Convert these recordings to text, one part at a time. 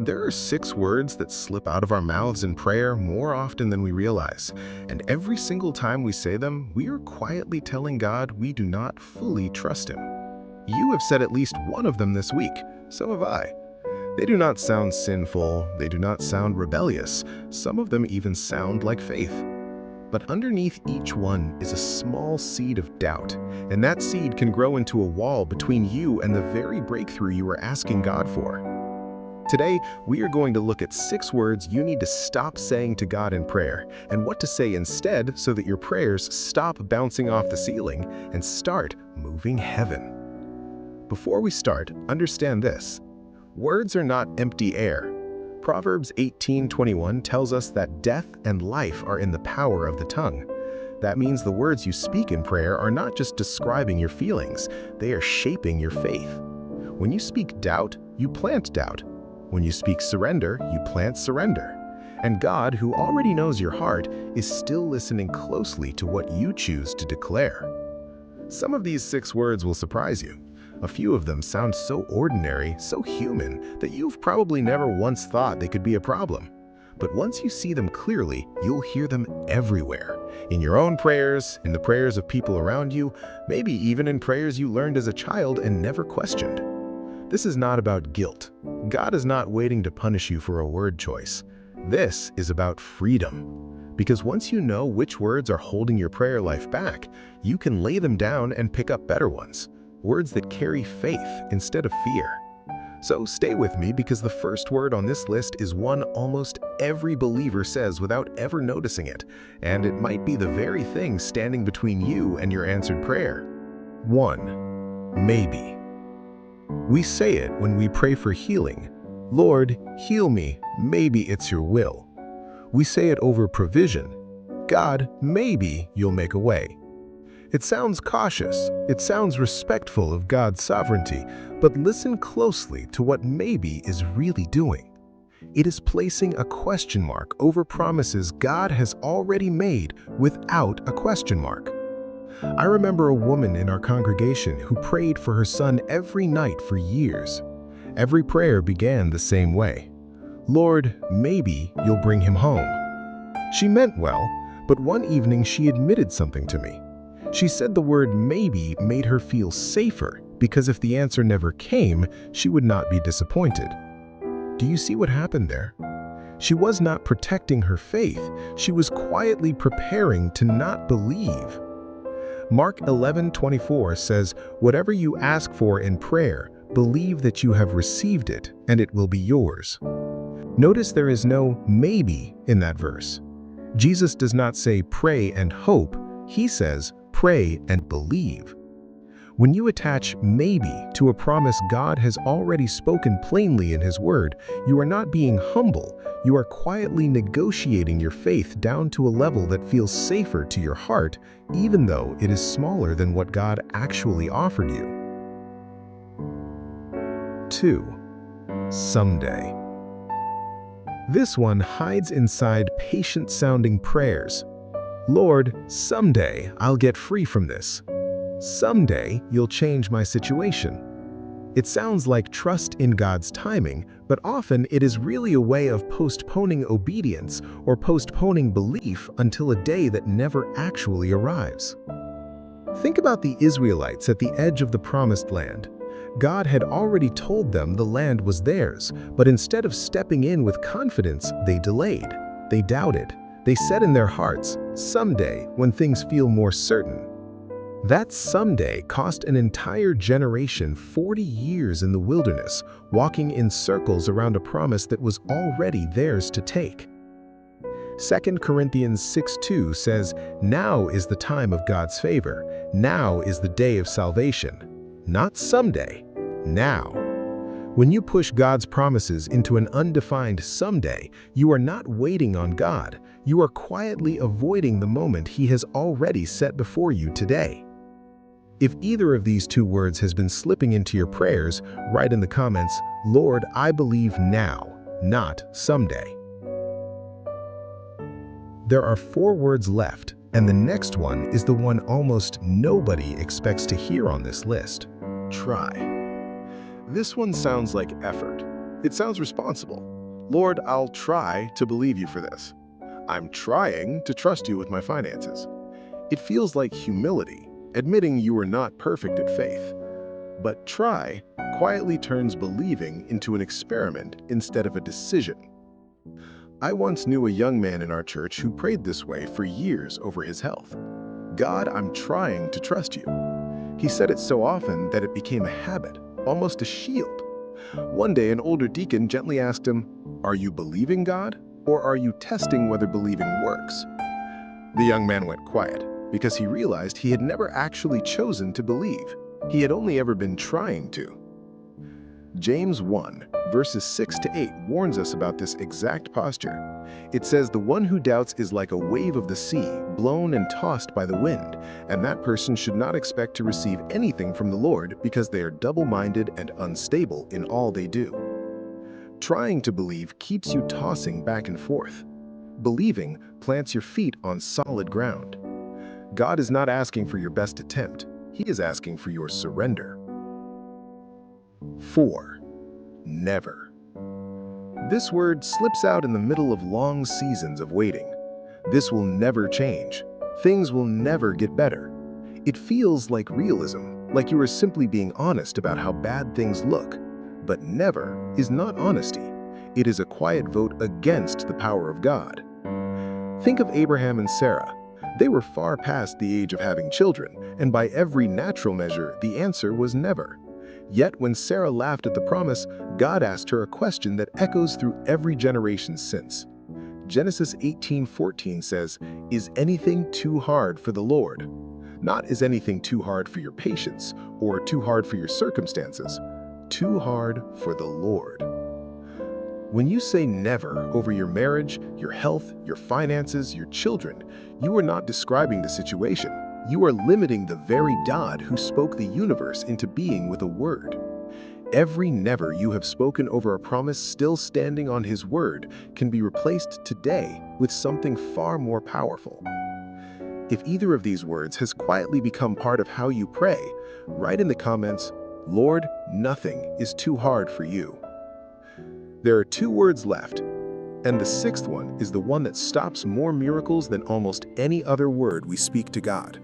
There are 6 words that slip out of our mouths in prayer more often than we realize, and every single time we say them, we are quietly telling God we do not fully trust Him. You have said at least one of them this week, so have I. They do not sound sinful, they do not sound rebellious, some of them even sound like faith. But underneath each one is a small seed of doubt, and that seed can grow into a wall between you and the very breakthrough you are asking God for. Today, we are going to look at 6 words you need to stop saying to God in prayer, and what to say instead so that your prayers stop bouncing off the ceiling and start moving heaven. Before we start, understand this. Words are not empty air. Proverbs 18:21 tells us that death and life are in the power of the tongue. That means the words you speak in prayer are not just describing your feelings, they are shaping your faith. When you speak doubt, you plant doubt. When you speak surrender, you plant surrender. And God, who already knows your heart, is still listening closely to what you choose to declare. Some of these 6 words will surprise you. A few of them sound so ordinary, so human, that you've probably never once thought they could be a problem. But once you see them clearly, you'll hear them everywhere. In your own prayers, in the prayers of people around you, maybe even in prayers you learned as a child and never questioned. This is not about guilt. God is not waiting to punish you for a word choice. This is about freedom. Because once you know which words are holding your prayer life back, you can lay them down and pick up better ones. Words that carry faith instead of fear. So stay with me, because the first word on this list is one almost every believer says without ever noticing it, and it might be the very thing standing between you and your answered prayer. 1. Maybe. We say it when we pray for healing. Lord, heal me, maybe it's your will. We say it over provision. God, maybe you'll make a way. It sounds cautious, it sounds respectful of God's sovereignty, but listen closely to what maybe is really doing. It is placing a question mark over promises God has already made without a question mark. I remember a woman in our congregation who prayed for her son every night for years. Every prayer began the same way. Lord, maybe you'll bring him home. She meant well, but one evening she admitted something to me. She said the word maybe made her feel safer, because if the answer never came, she would not be disappointed. Do you see what happened there? She was not protecting her faith, she was quietly preparing to not believe. Mark 11:24 says, "Whatever you ask for in prayer, believe that you have received it, and it will be yours." Notice there is no maybe in that verse. Jesus does not say pray and hope, he says pray and believe. When you attach maybe to a promise God has already spoken plainly in His Word, you are not being humble, you are quietly negotiating your faith down to a level that feels safer to your heart, even though it is smaller than what God actually offered you. 2. Someday. This one hides inside patient-sounding prayers. Lord, someday I'll get free from this. Someday you'll change my situation. It sounds like trust in God's timing, but often it is really a way of postponing obedience or postponing belief until a day that never actually arrives. Think about the Israelites at the edge of the Promised Land. God had already told them the land was theirs, but instead of stepping in with confidence, they delayed. They doubted. They said in their hearts, someday, when things feel more certain. That someday cost an entire generation 40 years in the wilderness, walking in circles around a promise that was already theirs to take. 2 Corinthians 6:2 says, "Now is the time of God's favor. Now is the day of salvation." Not someday, now. When you push God's promises into an undefined someday, you are not waiting on God. You are quietly avoiding the moment He has already set before you today. If either of these 2 words has been slipping into your prayers, write in the comments, Lord, I believe now, not someday. There are 4 words left, and the next one is the one almost nobody expects to hear on this list. Try. This one sounds like effort. It sounds responsible. Lord, I'll try to believe you for this. I'm trying to trust you with my finances. It feels like humility, admitting you are not perfect at faith. But try quietly turns believing into an experiment instead of a decision. I once knew a young man in our church who prayed this way for years over his health. God, I'm trying to trust you. He said it so often that it became a habit, almost a shield. One day, an older deacon gently asked him, "Are you believing God, or are you testing whether believing works?" The young man went quiet because he realized he had never actually chosen to believe. He had only ever been trying to. James 1, verses 6 to 8 warns us about this exact posture. It says, "The one who doubts is like a wave of the sea, blown and tossed by the wind, and that person should not expect to receive anything from the Lord because they are double-minded and unstable in all they do." Trying to believe keeps you tossing back and forth. Believing plants your feet on solid ground. God is not asking for your best attempt. He is asking for your surrender. 4. Never. This word slips out in the middle of long seasons of waiting. This will never change. Things will never get better. It feels like realism, like you are simply being honest about how bad things look. But never is not honesty. It is a quiet vote against the power of God. Think of Abraham and Sarah. They were far past the age of having children, and by every natural measure, the answer was never. Yet when Sarah laughed at the promise, God asked her a question that echoes through every generation since. Genesis 18:14 says, "Is anything too hard for the Lord?" Not is anything too hard for your patience or too hard for your circumstances. Too hard for the Lord. When you say never over your marriage, your health, your finances, your children, you are not describing the situation. You are limiting the very God who spoke the universe into being with a word. Every never you have spoken over a promise still standing on His word can be replaced today with something far more powerful. If either of these words has quietly become part of how you pray, write in the comments, "Lord, nothing is too hard for you." There are 2 words left, and the 6th one is the one that stops more miracles than almost any other word we speak to God.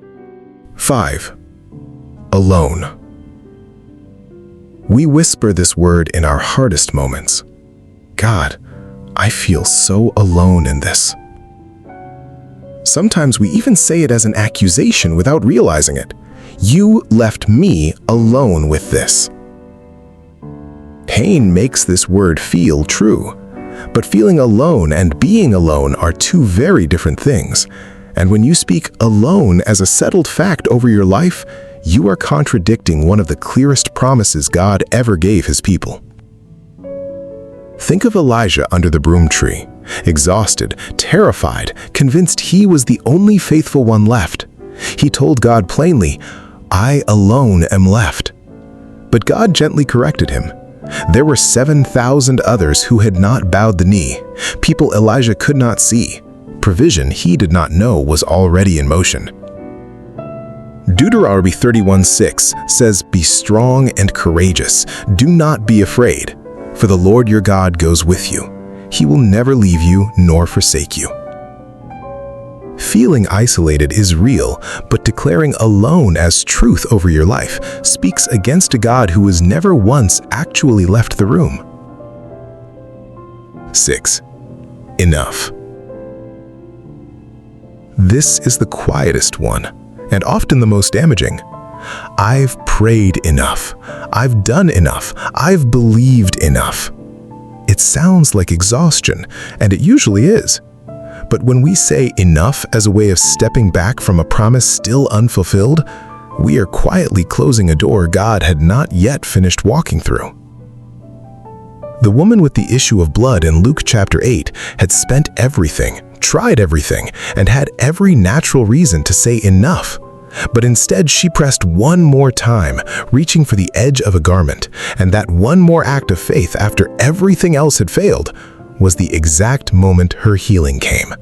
5. Alone. We whisper this word in our hardest moments. God, I feel so alone in this. Sometimes we even say it as an accusation without realizing it. You left me alone with this. Pain makes this word feel true, but feeling alone and being alone are 2 very different things. And when you speak alone as a settled fact over your life, you are contradicting one of the clearest promises God ever gave His people. Think of Elijah under the broom tree, exhausted, terrified, convinced he was the only faithful one left. He told God plainly, "I alone am left." But God gently corrected him. There were 7,000 others who had not bowed the knee, people Elijah could not see. Provision he did not know was already in motion. Deuteronomy 31:6 says, "Be strong and courageous. Do not be afraid, for the Lord your God goes with you. He will never leave you nor forsake you." Feeling isolated is real, but declaring alone as truth over your life speaks against a God who has never once actually left the room. 6. Enough. This is the quietest one, and often the most damaging. I've prayed enough. I've done enough. I've believed enough. It sounds like exhaustion, and it usually is. But when we say enough as a way of stepping back from a promise still unfulfilled, we are quietly closing a door God had not yet finished walking through. The woman with the issue of blood in Luke chapter 8 had spent everything, tried everything, and had every natural reason to say enough. But instead she pressed one more time, reaching for the edge of a garment, and that one more act of faith after everything else had failed was the exact moment her healing came.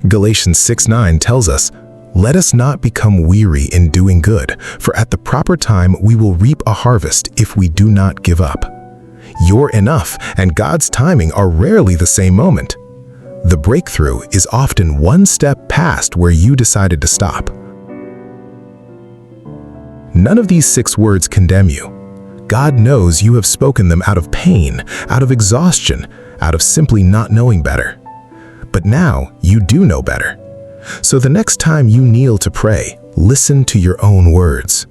Galatians 6:9 tells us, "Let us not become weary in doing good, for at the proper time we will reap a harvest if we do not give up." You're enough, and God's timing are rarely the same moment. The breakthrough is often one step past where you decided to stop. None of these 6 words condemn you. God knows you have spoken them out of pain, out of exhaustion, out of simply not knowing better. But now you do know better. So the next time you kneel to pray, listen to your own words.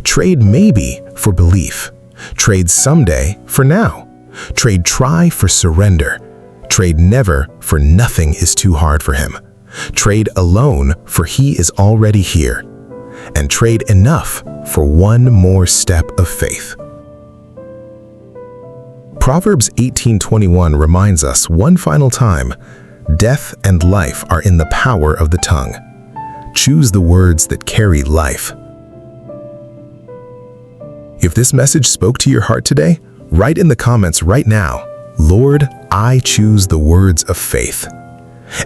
Trade maybe for belief. Trade someday for now. Trade try for surrender. Trade never for nothing is too hard for him. Trade alone for he is already here. And trade enough for one more step of faith. Proverbs 18:21 reminds us one final time, death and life are in the power of the tongue. Choose the words that carry life. If this message spoke to your heart today, write in the comments right now, Lord, I choose the words of faith.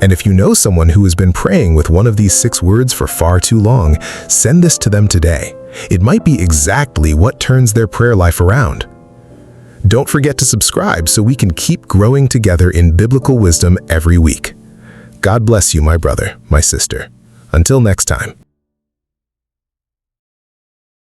And if you know someone who has been praying with one of these 6 words for far too long, send this to them today. It might be exactly what turns their prayer life around. Don't forget to subscribe so we can keep growing together in biblical wisdom every week. God bless you, my brother, my sister. Until next time.